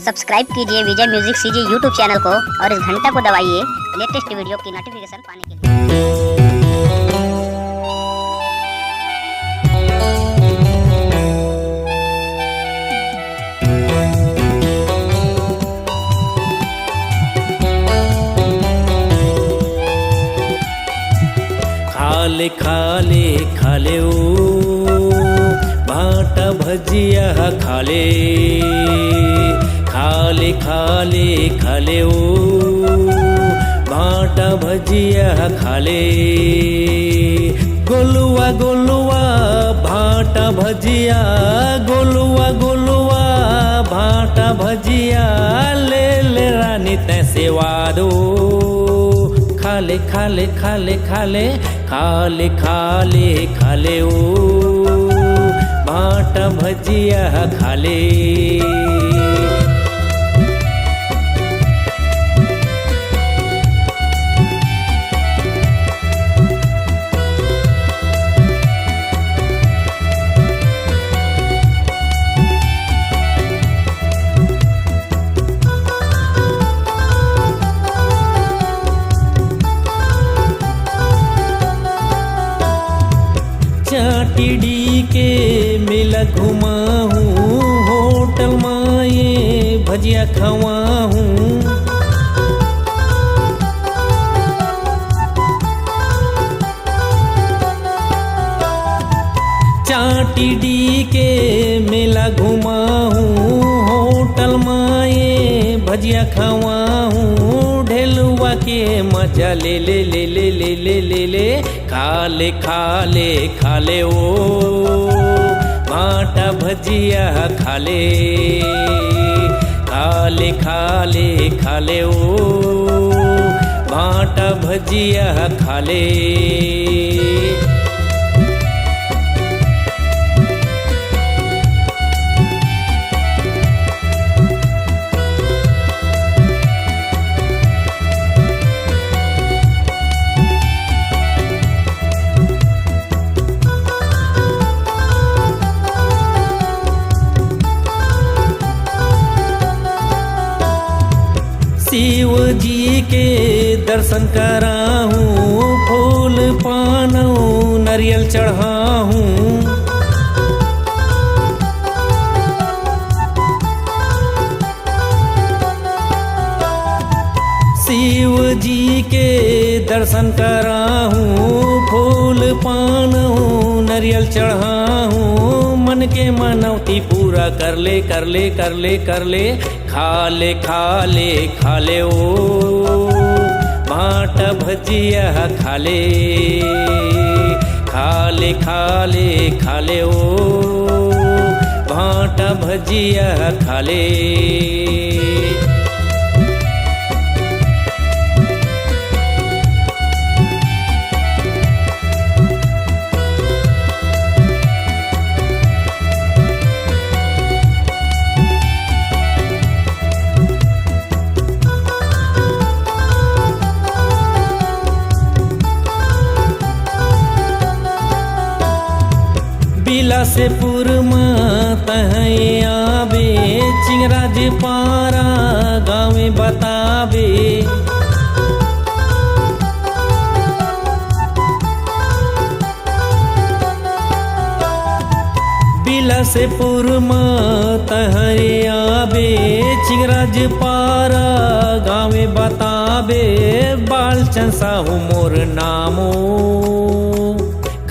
Subscribe कीजिए विजय music CG YouTube channel को और इस घंटा को दबाइए लेटेस्ट वीडियो की नोटिफिकेशन पाने के लिए। खाले खाले खाले ओ भाटा भजिया खाले खाले खाले खाले ओ भाटा भजिया खाले गोलुआ गोलुआ भाटा भजिया गोलुआ गोलुआ भाटा भजिया ले ले रानी तैसे वादो खाले खाले खाले खाले खाले खाले खाले ओ भाटा भजिया खाले चाटीडी के मेला घुमा हूँ होटल माए भजिया खवा हूँ चाटीडी के मेला घुमा हूँ होटल माए भजिया खवा हूँ ढेलुआ के मजा ले ले ले ले ले ले ले ले खाले खाले खाले ओ भाटा भजिया खाले खाले खाले खाले ओ भाटा भजिया खाले शिव जी के दर्शन करा हूँ फूल पानऊ नारियल चढ़ा हूँ शिव जी के दर्शन करा हूँ फूल पानऊ नारियल चढ़ा हूँ मन के मनौती पूरा कर ले कर ले कर ले कर ले खाले खाले खाले ओ भाटा भजिया खाले खाले खाले खाले ओ भाटा भजिया खाले बिलासपुर तहई आबे चिंगराज पारा गाँव बताबे बिलासपुर तहई आबे चिंगराज पारा गाँव बताबे बालचंद साहू मोर नामो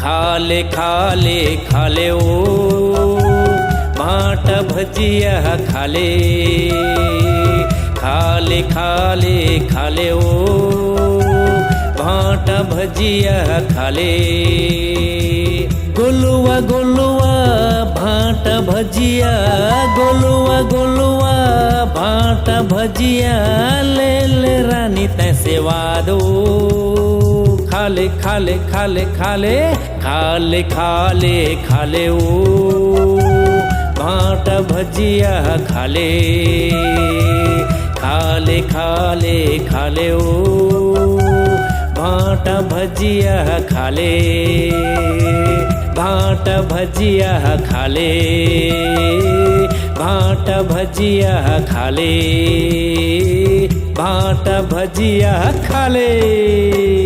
खाले खाले खाले ओ भाटा भजिया खाले खाले खाले खाले ओ भाटा भजिया खाले गोलुआ गोलुआ भाटा भजिया गोलुआ गोलुआ भाटा भजिया ले ले रानी तैसे वादो खाले खाले खाले खाले खाले खाले खाले ओ भाटा भजिया खाले खाले खाले खाले ओ भाटा भजिया खाले भाटा भजिया खाले भाटा भजिया खाले, भाटा भजिया खाले।